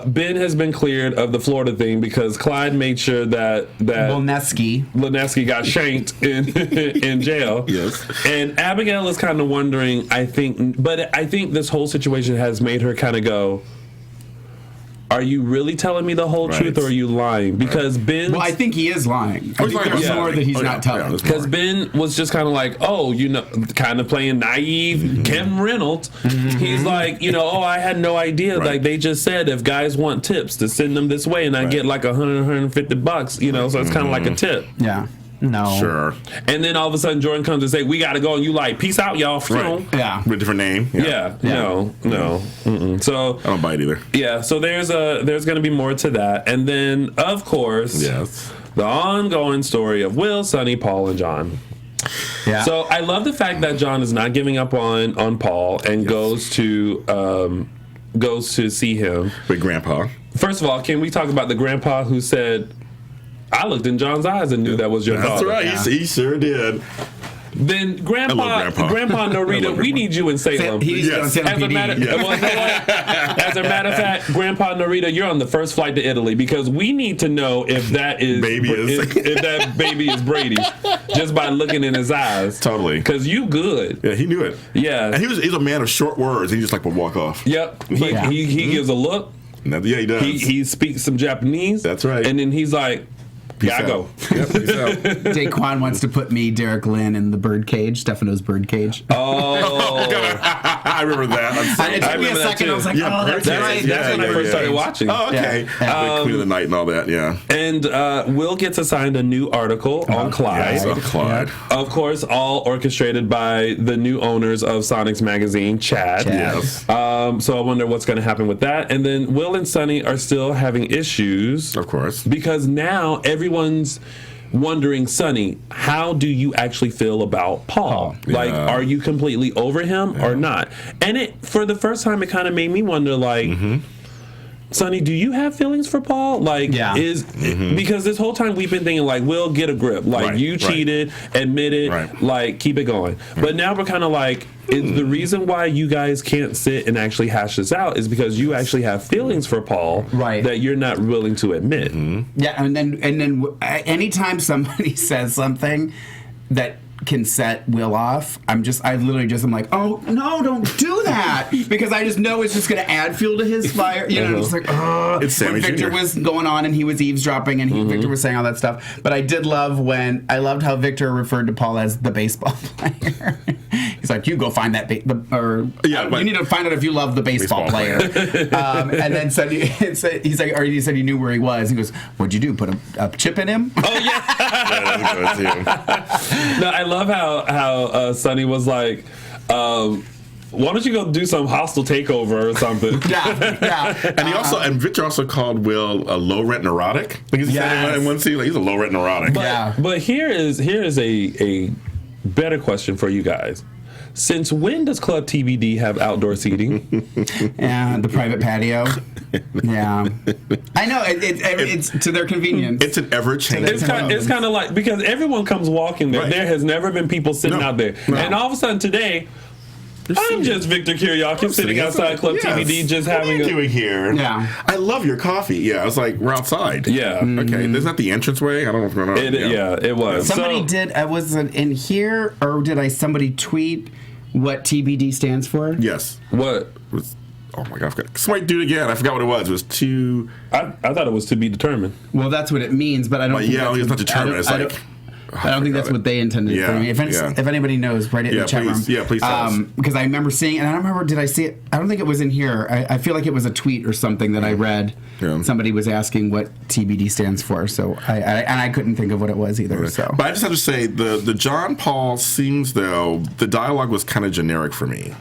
Ben has been cleared of the Florida thing because Clyde made sure that Linesky got shanked in jail. Yes. And Abigail is kind of wondering, I think this whole situation has made her kind of go, are you really telling me the whole truth, or are you lying? Because Ben... Well, I think he is lying. I think there's more that he's not telling. Because Ben was just kind of like, kind of playing naive Kim Reynolds. He's like, I had no idea. Like, they just said if guys want tips to send them this way, and I get like $100, $150, so it's kind of like a tip. Yeah. No. Sure. And then all of a sudden Jordan comes and say, we got to go. And you like, peace out, y'all. Right. Yeah. With a different name. Yeah. No. Mm-mm. So I don't buy it either. Yeah. So there's going to be more to that. And then, of course, the ongoing story of Will, Sonny, Paul, and John. Yeah. So I love the fact that John is not giving up on Paul and goes to see him. With Grandpa. First of all, can we talk about the grandpa who said, I looked in John's eyes and knew that was your daughter. That's right. Yeah. He sure did. Then Grandpa Norita, we need you in Salem. As a matter of fact, Grandpa Norita, you're on the first flight to Italy because we need to know if that baby is Brady, just by looking in his eyes. Totally. Because you good. Yeah, he knew it. Yeah. And he's a man of short words. He just would walk off. Yep. He gives a look. Yeah, he does. He speaks some Japanese. That's right. And then he's like, gotta go. Yep, peace out. Daquan wants to put me, Derek Lynn, in the birdcage, Stefano's birdcage. Oh. I remember that. It took me a second. I was like, that's right. That's when I first started watching. Oh, okay. Queen of the Night and all that, And Will gets assigned a new article on Clyde. Yes, on Clyde. Of course, all orchestrated by the new owners of Sonic's magazine, Chad. Yes. So I wonder what's going to happen with that. And then Will and Sonny are still having issues. Of course. Because now everyone's wondering, Sonny, how do you actually feel about Paul? Like, are you completely over him or not? And for the first time, it kind of made me wonder, like, Sonny, do you have feelings for Paul? Like, because this whole time we've been thinking, like, Will, get a grip. Like, you cheated, admit it, like, keep it going. But now we're kind of like, is the reason why you guys can't sit and actually hash this out is because you actually have feelings for Paul that you're not willing to admit. Yeah, and then anytime somebody says something that can set Will off, I'm like, oh no, don't do that, because I just know it's just going to add fuel to his fire. Just like, oh. It's Sammy Victor Jr. was going on and he was eavesdropping and Victor was saying all that stuff. But I loved how Victor referred to Paul as the baseball player. He's like, you go find that, you need to find out if you love the baseball player. And then he's like, or he said he knew where he was. He goes, what'd you do? Put a chip in him? Oh yeah. No, I love how Sonny was like, why don't you go do some hostile takeover or something? And Victor also called Will a low rent neurotic. Like he said in one scene, like, he's a low rent neurotic. But here is a better question for you guys. Since when does Club TBD have outdoor seating? The private patio. Yeah, I know it's to their convenience. It's an ever-changing. It's kind of like, because everyone comes walking there. There has never been people sitting out there, and all of a sudden today, I'm just Victor Kiriakou sitting outside Club TBD, just having what are you doing here? Yeah, I love your coffee. Yeah, I was like, we're outside. Yeah, okay. Isn't that the entranceway? I don't know what's going on. It was. Somebody did. I wasn't in here, or did somebody tweet what TBD stands for? Yes. What? Oh my God! Somebody do it again. I forgot what it was. It was too. I thought it was to be determined. Well, that's what it means, but I don't. It's not determined. It's like. I don't think that's what they intended for me. If anybody knows, write it in the chat room. Yeah, please tell us. Because I remember seeing, and I don't remember, did I see it? I don't think it was in here. I feel like it was a tweet or something that I read. Yeah. Somebody was asking what TBD stands for, so I couldn't think of what it was either. Right. So, but I just have to say, the John Paul seems, though, the dialogue was kind of generic for me.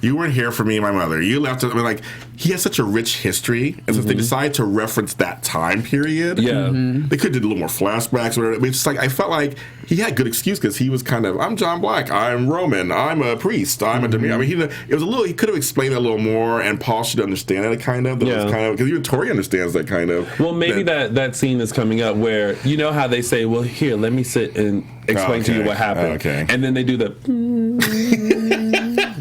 You weren't here for me and my mother. You left. I mean, like, he has such a rich history, and since they decided to reference that time period, they could have did a little more flashbacks or whatever. I mean, it's just like I felt like he had good excuse because he was kind of, I'm John Black, I'm Roman, I'm a priest, I'm a Demir. I mean, it was a little. He could have explained it a little more, and Paul should understand it kind of. Because even Tori understands that kind of. Well, maybe that scene is coming up where you know how they say, "Well, here, let me sit and explain to you what happened," and then they do the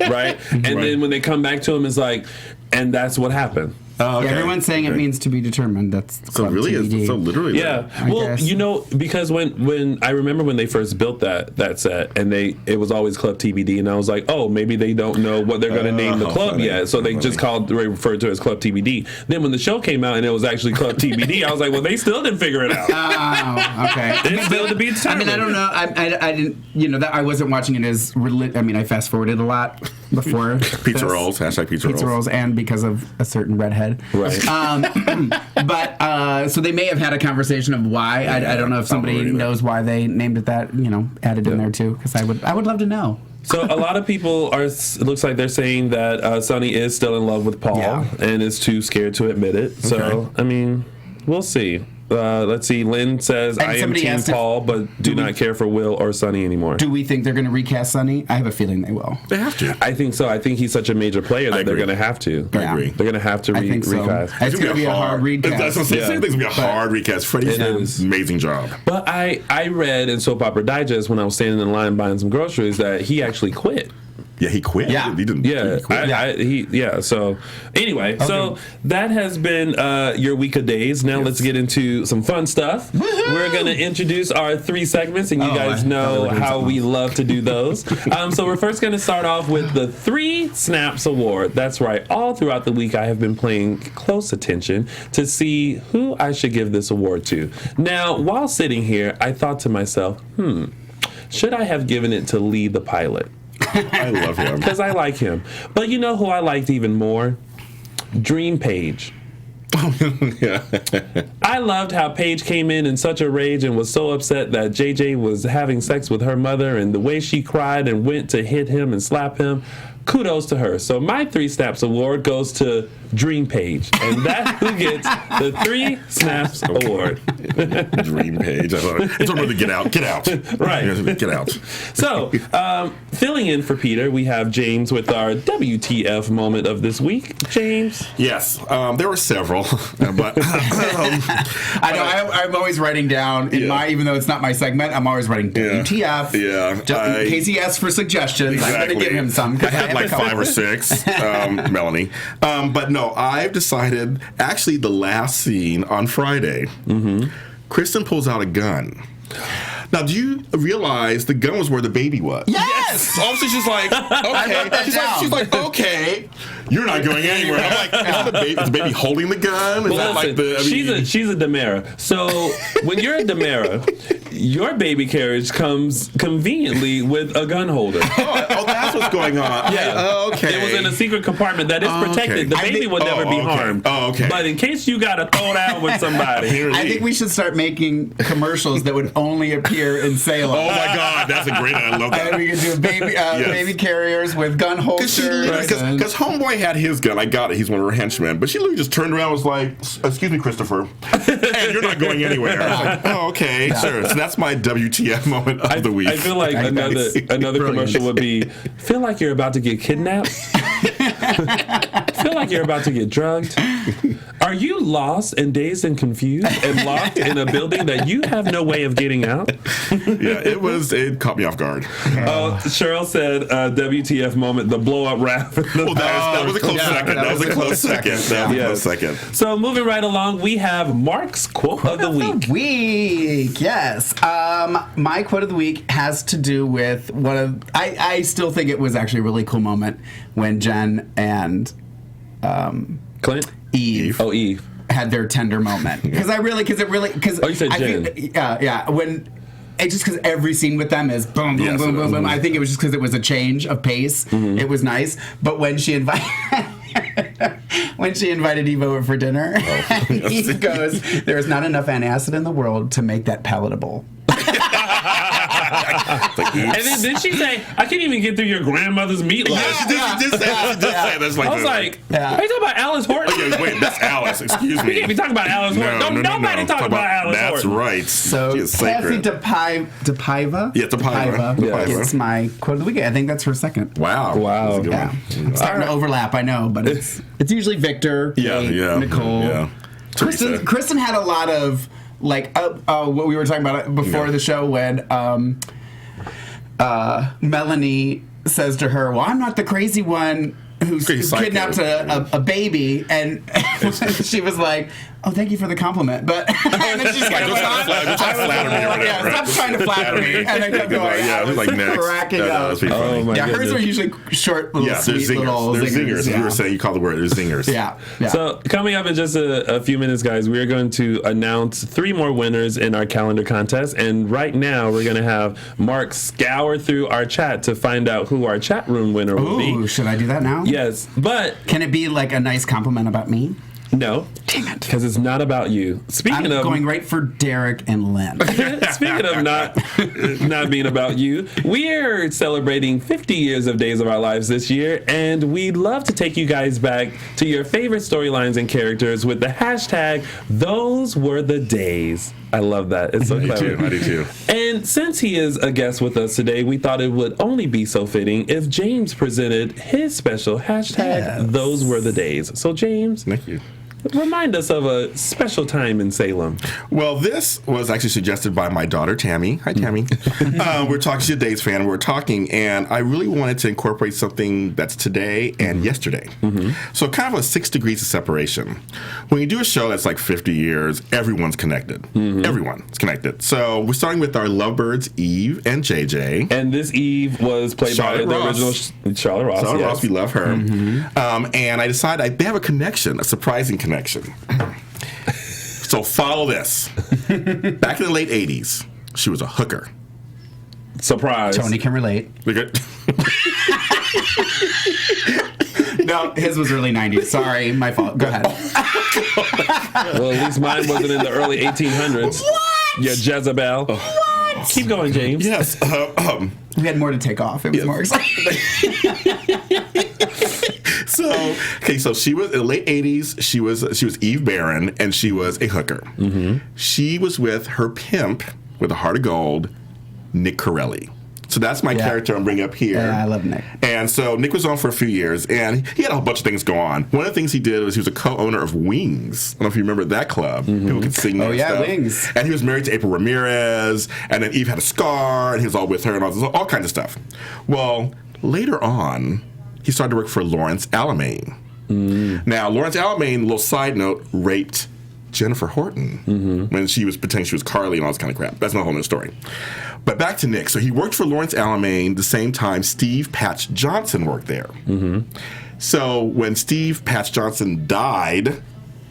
right, and then when they come back to him, it's like, and that's what happened. Oh, okay. Yeah, everyone's saying it means to be determined. That's so really is so literally. Yeah. Well, you know, because when I remember when they first built that set, and it was always Club TBD, and I was like, oh, maybe they don't know what they're going to name the club yet, so they just referred to it as Club TBD. Then when the show came out and it was actually Club TBD, I was like, well, they still didn't figure it out. Oh, okay. It's still to be determined. I mean, I don't know. I didn't. You know, that I wasn't watching it as. I mean, I fast forwarded a lot before pizza rolls. Hashtag pizza rolls, and because of a certain redhead. Right. But so they may have had a conversation of why. I don't know if somebody knows why they named it that. You know, added in there too, because I would love to know. So a lot of people it looks like they're saying that Sonny is still in love with Paul and is too scared to admit it. So I mean, we'll see. Let's see. Lynn says, I am Team Paul, but do not care for Will or Sonny anymore. Do we think they're going to recast Sonny? I have a feeling they will. They have to. I think so. I think he's such a major player that they're going to have to. I agree. They're going to have to recast. It's going to be a hard recast. That's what I'm saying. It's going to be a hard recast. Freddie's done an amazing job. But I read in Soap Opera Digest when I was standing in line buying some groceries that he actually quit. Yeah, he quit. Yeah, he didn't. Yeah, he quit. So anyway, so that has been your week of days. Now let's get into some fun stuff. Woo-hoo! We're going to introduce our 3 segments, and you guys know how we love to do those. So we're first going to start off with the 3 Snaps Award. That's right. All throughout the week, I have been paying close attention to see who I should give this award to. Now, while sitting here, I thought to myself, should I have given it to Lee the pilot? I love him. Because I like him. But you know who I liked even more? Dream Paige. Yeah. I loved how Paige came in such a rage and was so upset that JJ was having sex with her mother, and the way she cried and went to hit him and slap him. Kudos to her. So my 3 Snaps Award goes to Dream Paige, and that's who gets the 3 Snaps Award. Dream Paige. It's over to get out. Right. Get out. So, filling in for Peter, we have James with our WTF moment of this week. James? Yes. There were several, but I know. I'm always writing down in my, even though it's not my segment, I'm always writing WTF. Yeah. In case he asks for suggestions, exactly. I'm going to give him some. I had like 5 or 6, Melanie. But no, I've decided, actually the last scene on Friday, Kristen pulls out a gun. Now, do you realize the gun was where the baby was? Yes! Obviously, she's like, okay. She's like, okay, you're not going anywhere. I'm like, is the baby holding the gun? Is that like the? I mean, she's a Demera. So when you're a Demera, your baby carriage comes conveniently with a gun holder. Oh, that's what's going on. Yeah. Okay. It was in a secret compartment that is protected. The baby will never be harmed. Oh, okay. But in case you got to throw it out with somebody. I think we should start making commercials that would only appear in Salem. Oh my God, that's a great one. I love that. And we could do baby carriers with gun holsters. Because Homeboy had his gun. I got it. He's one of her henchmen. But she literally just turned around and was like, excuse me, Christopher. And you're not going anywhere. I was like, oh, okay, sure. So that's my WTF moment of the week. I feel like another commercial would be, feel like you're about to get kidnapped? Feel like you're about to get drugged? Are you lost and dazed and confused and locked in a building that you have no way of getting out? Yeah, it caught me off guard. Cheryl said, WTF moment, the blow up rap. Well, that was a close second. That was a close second. So moving right along, we have Mark's quote of the week. Yes. My quote of the week has to do with I still think it was actually a really cool moment when Jen and Clint? Eve. Oh, Eve. Had their tender moment. Because Oh, you said Jen. Just because every scene with them is boom, boom, boom, boom, boom. I think it was just because it was a change of pace. Mm-hmm. It was nice. But when she invited Eve over for dinner, he goes, "There is not enough antacid in the world to make that palatable." Like, And then did she say, I can't even get through your grandmother's meatloaf? Yeah, she did say that. That's like, I was like, are you talking about Alice Horton? Okay, wait, that's Alice. Excuse me. We can't be talking about Alice Horton. Nobody talk about Alice Horton. That's right. So She is Cassie sacred. DePaiva. Yeah, DePaiva. Yeah. It's my quote of the week. I think that's her second. Wow. Wow. That's a good Yeah. one. I'm starting to overlap, I know, but it's usually Victor, Yeah, Kate, yeah. Nicole. Yeah. Teresa. Kristen had a lot of, like, what we were talking about before the show when Melanie says to her, well, I'm not the crazy one who's kidnapped a baby, and she was like, oh, thank you for the compliment, but and then she's kind of like, stop trying to flatter me, and I kept going, yeah, it was like next. cracking up. Oh my Hers are usually short, little, sweet little There's zingers. Yeah. You were saying you call the word there's zingers. Yeah. So coming up in just a few minutes, guys, we are going to announce 3 more winners in our calendar contest. And right now, we're going to have Mark scour through our chat to find out who our chat room winner will be. Ooh, should I do that now? Yes, but Can it be like a nice compliment about me? no. Dang it. Because it's not about you. I'm going right for Derek and Lynn. Speaking of not being about you, we're celebrating 50 years of Days of Our Lives this year, and we'd love to take you guys back to your favorite storylines and characters with the hashtag Those Were the Days. I love that. It's so clever. I do too. And since he is a guest with us today, we thought it would only be so fitting if James presented his special hashtag Those Were the Days. So James, Thank you. remind us of a special time in Salem. Well, this was actually suggested by my daughter, Tammy. Hi, Tammy. We're talking, she's a Days fan. We're talking, and I really wanted to incorporate something that's today and yesterday. So kind of a 6 degrees of separation. When you do a show that's like 50 years, everyone's connected. Everyone's connected. So we're starting with our lovebirds, Eve and JJ. And this Eve was played Charlotte by the Ross. original Charlotte Ross. Charlotte yes. Ross, we love her. And I decided they have a connection, a surprising connection. So follow this. Back in the late 80s, she was a hooker. Surprise. Tony can relate. No, his was early 90s. Sorry, my fault. Go ahead. Well, at least mine wasn't in the early 1800s. What? Yeah, Jezebel. What? Keep going, James. Yes. We had more to take off. It was more exciting. So she was in the late 80s. She was Eve Barron, and she was a hooker. She was with her pimp with a heart of gold, Nick Corelli. So that's my character I'm bringing up here. Yeah, I love Nick. And so Nick was on for a few years, and he had a whole bunch of things go on. One of the things he did was he was a co-owner of Wings. I don't know if you remember that club. People could sing there. Oh, yeah, stuff. Wings. And he was married to April Ramirez, and then Eve had a scar, and he was all with her, and all kinds of stuff. Well, later on, he started to work for Lawrence Alamain. Now, Lawrence Alamain, little side note, raped Jennifer Horton when she was pretending she was Carly and all this kind of crap. That's not a whole new story. But back to Nick. So he worked for Lawrence Alamain the same time Steve Patch Johnson worked there. So when Steve Patch Johnson died,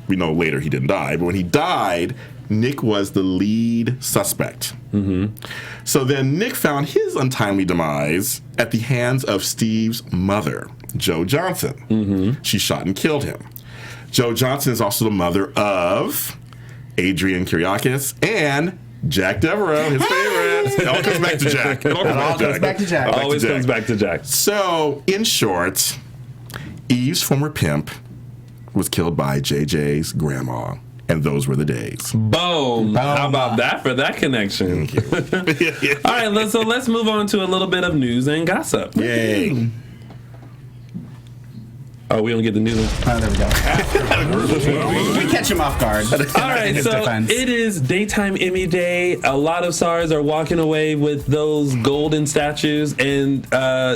we know later he didn't die, but when he died, Nick was the lead suspect. So then Nick found his untimely demise at the hands of Steve's mother, Jo Johnson. She shot and killed him. Jo Johnson is also the mother of Adrian Kyriakis and Jack Devereaux, his favorite. It all comes back to Jack. It all goes back to Jack. Always comes back to Jack. So, in short, Eve's former pimp was killed by JJ's grandma. And those were the days. Boom. How about that for that connection? Thank you. All right, so let's move on to a little bit of news and gossip. Yay. Oh, we don't get the news. Oh, there we go. We catch him off guard. All right, so it is Daytime Emmy Day. A lot of stars are walking away with those golden statues, and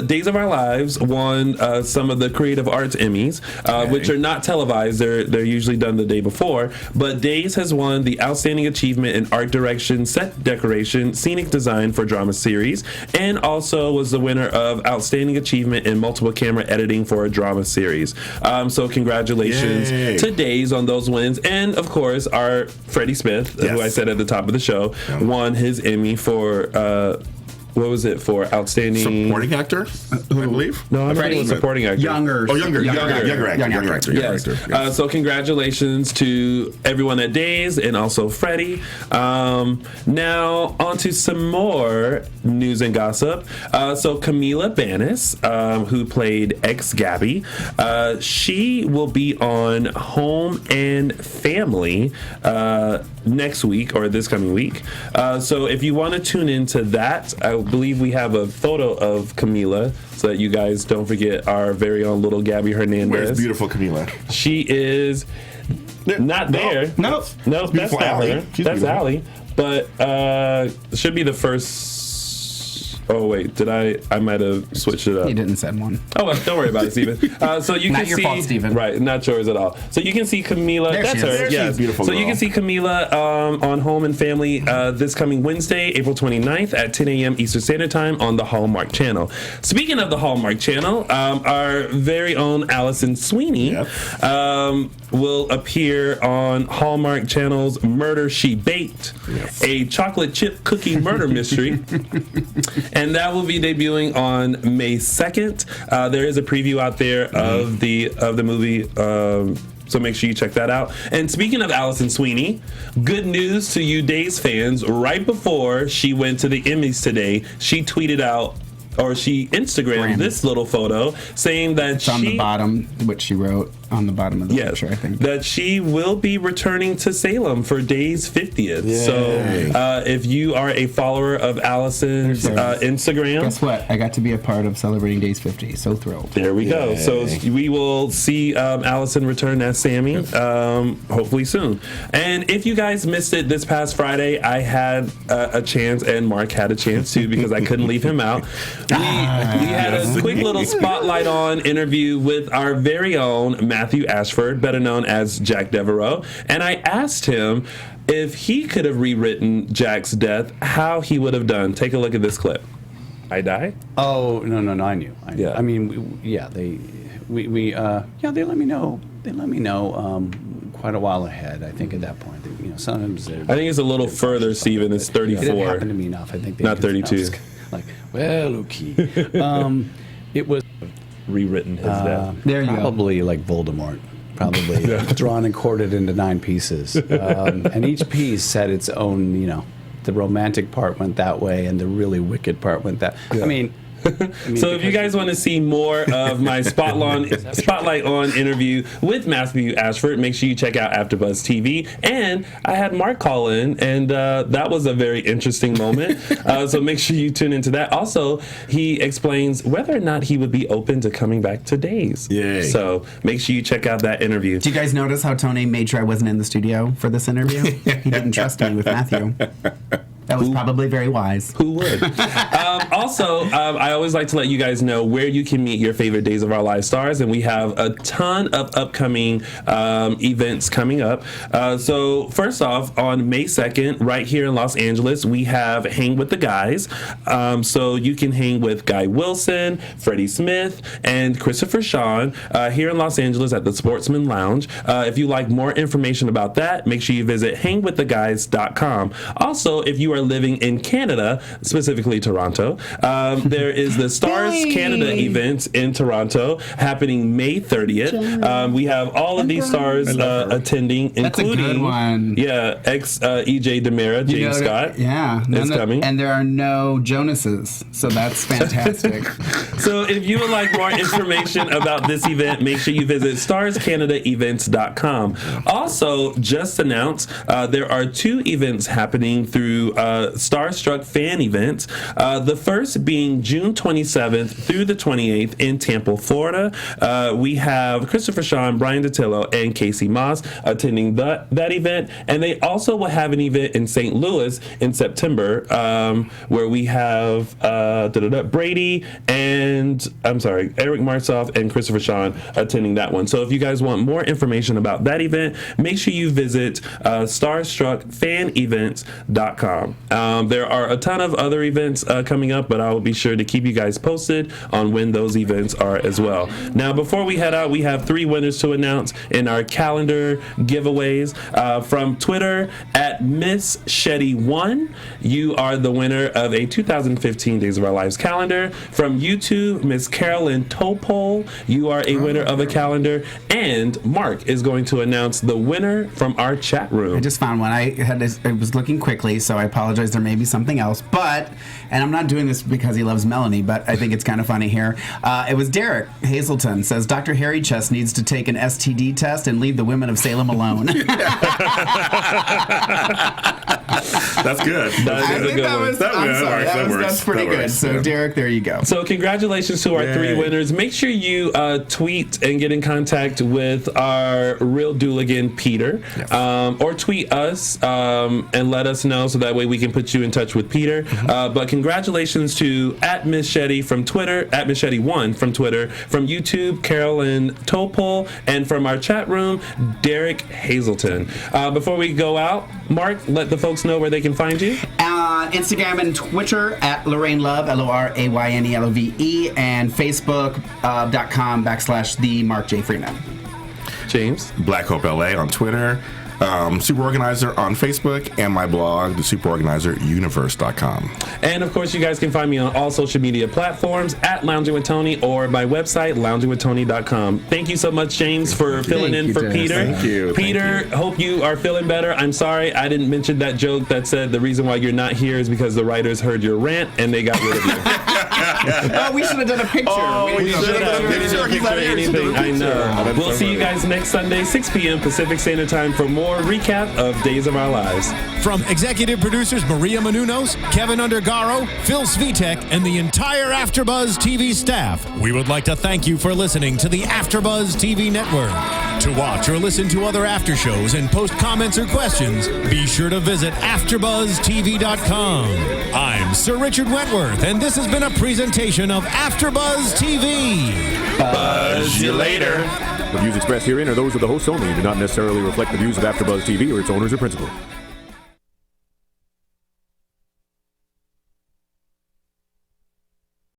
Days of Our Lives won some of the Creative Arts Emmys, which are not televised. They're usually done the day before. But Days has won the Outstanding Achievement in Art Direction, Set Decoration, Scenic Design for Drama Series, and also was the winner of Outstanding Achievement in Multiple Camera Editing for a Drama Series. So congratulations to Days on those wins. And, of course, our Freddie Smith, who I said at the top of the show, won his Emmy for what was it for? Outstanding supporting actor, I believe. No, I'm thinking supporting actor. Younger actor. Yes. So congratulations to everyone at Days and also Freddie. Now on to some more news and gossip. So Camila Bannis, who played ex-Gabby, she will be on Home and Family next week or this coming week. So if you want to tune into that, I believe we have a photo of Camila so that you guys don't forget our very own little Gabby Hernandez. Where's beautiful Camila? She is not there. No, that's not her. That's Allie. But should be the first. Oh wait, I might have switched it up. You didn't send one. Oh well, don't worry about it, Steven. So you not can your see, fault, Steven. Right, not yours at all. So you can see Camila. There That's she is. her. There she is, beautiful So girl. you can see Camila on Home and Family this coming Wednesday, April 29th at 10 a.m. Eastern Standard Time on the Hallmark Channel. Speaking of the Hallmark Channel, our very own Allison Sweeney will appear on Hallmark Channel's Murder, She Baked, a chocolate chip cookie murder mystery. And that will be debuting on May 2nd. There is a preview out there of the movie. So make sure you check that out. And speaking of Allison Sweeney, good news to you Days fans. Right before she went to the Emmys today, she tweeted out, or she Instagrammed this little photo saying that it's on the bottom, what she wrote on the bottom of the picture, I think. That she will be returning to Salem for Days 50th. Yay. So if you are a follower of Allison's Instagram. Guess what? I got to be a part of celebrating Days 50. So thrilled. There we go. So we will see Allison return as Sammy hopefully soon. And if you guys missed it this past Friday, I had a chance, and Mark had a chance too, because I couldn't leave him out. We had a quick little spotlight on interview with our very own Matthew Ashford, better known as Jack Devereaux, and I asked him if he could have rewritten Jack's death, how he would have done. Take a look at this clip. I die? Oh no! I knew. Yeah. I mean, they let me know. They let me know quite a while ahead. I think at that point, sometimes I think it's a little further, Steven. It's 34. It didn't happen to me enough. I think not 32. Like, well, okay. It was rewritten his death. There you probably like Voldemort. Probably drawn and quartered into 9 pieces, and each piece had its own. The romantic part went that way, and the really wicked part went that. Yeah. I mean, so if you guys want to see more of my Spotlight on interview with Matthew Ashford, make sure you check out AfterBuzz TV. And I had Mark call in, and that was a very interesting moment. So make sure you tune into that. Also, he explains whether or not he would be open to coming back to Days. Yay. So make sure you check out that interview. Do you guys notice how Tony made sure I wasn't in the studio for this interview? He didn't trust me with Matthew. That was probably very wise. Who would? I always like to let you guys know where you can meet your favorite Days of Our Lives stars, and we have a ton of upcoming events coming up. So first off, on May 2nd, right here in Los Angeles, we have Hang with the Guys. So you can hang with Guy Wilson, Freddie Smith, and Christopher Sean here in Los Angeles at the Sportsman Lounge. If you like more information about that, make sure you visit hangwiththeguys.com. Also, if you are living in Canada, specifically Toronto, there is the Stars Canada event in Toronto happening May 30th. We have all of these stars attending, including That's a good one. EJ Demera, James Scott. Is coming. And there are no Jonases, so that's fantastic. So if you would like more information about this event, make sure you visit starscanadaevents.com. Also, just announced, there are 2 events happening through Starstruck fan events. The first being June 27th through the 28th in Tampa, Florida. We have Christopher Sean, Brian Datillo, and Casey Moss attending that event. And they also will have an event in St. Louis in September where we have Brady and, Eric Martzoff and Christopher Sean attending that one. So if you guys want more information about that event, make sure you visit starstruckfanevents.com. There are a ton of other events coming up, but I will be sure to keep you guys posted on when those events are as well. Now, before we head out, we have 3 winners to announce in our calendar giveaways. From Twitter, at Miss Shetty1, you are the winner of a 2015 Days of Our Lives calendar. From YouTube, Miss Carolyn Topol, you are a winner of a calendar. And Mark is going to announce the winner from our chat room. I just found one. I was looking quickly, so I apologize. There may be something else, but, and I'm not doing this because he loves Melanie, but I think it's kind of funny here. It was Derek Hazelton says, Dr. Hairy Chest needs to take an STD test and leave the women of Salem alone. That's good. That is a good one. That's pretty good. So, Derek, there you go. So, congratulations to our 3 winners. Make sure you tweet and get in contact with our real dooligan, Peter, or tweet us and let us know so that way we can put you in touch with Peter. But congratulations to at Miss Shetty from Twitter, at Miss Shetty1 from Twitter, from YouTube, Carolyn Topol, and from our chat room, Derek Hazelton. Before we go out, Mark, let the folks know where they can find you. Instagram and Twitter at Lorraine Love, LORAYNELOVE, and Facebook.com/the Mark J Freeman. James. Black Hope LA on Twitter. Super Organizer on Facebook, and my blog, thesuperorganizeruniverse.com. And of course, you guys can find me on all social media platforms at Lounging with Tony or my website, loungingwithtony.com. Thank you so much, James, for filling in for Peter. Thank you. Peter, hope you are feeling better. I'm sorry I didn't mention that joke that said the reason why you're not here is because the writers heard your rant and they got rid of you. Oh, we should have done a picture. We should have. Anything. I know. We'll see you guys next Sunday, 6 p.m. Pacific Standard Time for more recap of Days of Our Lives. From executive producers Maria Menounos, Kevin Undergaro, Phil Svitek, and the entire AfterBuzz TV staff, we would like to thank you for listening to the AfterBuzz TV network. To watch or listen to other after shows and post comments or questions, be sure to visit AfterBuzzTV.com. I'm Sir Richard Wentworth, and this has been a presentation of AfterBuzz TV. Buzz you later. The views expressed herein are those of the hosts only and do not necessarily reflect the views of AfterBuzz TV or its owners or principals.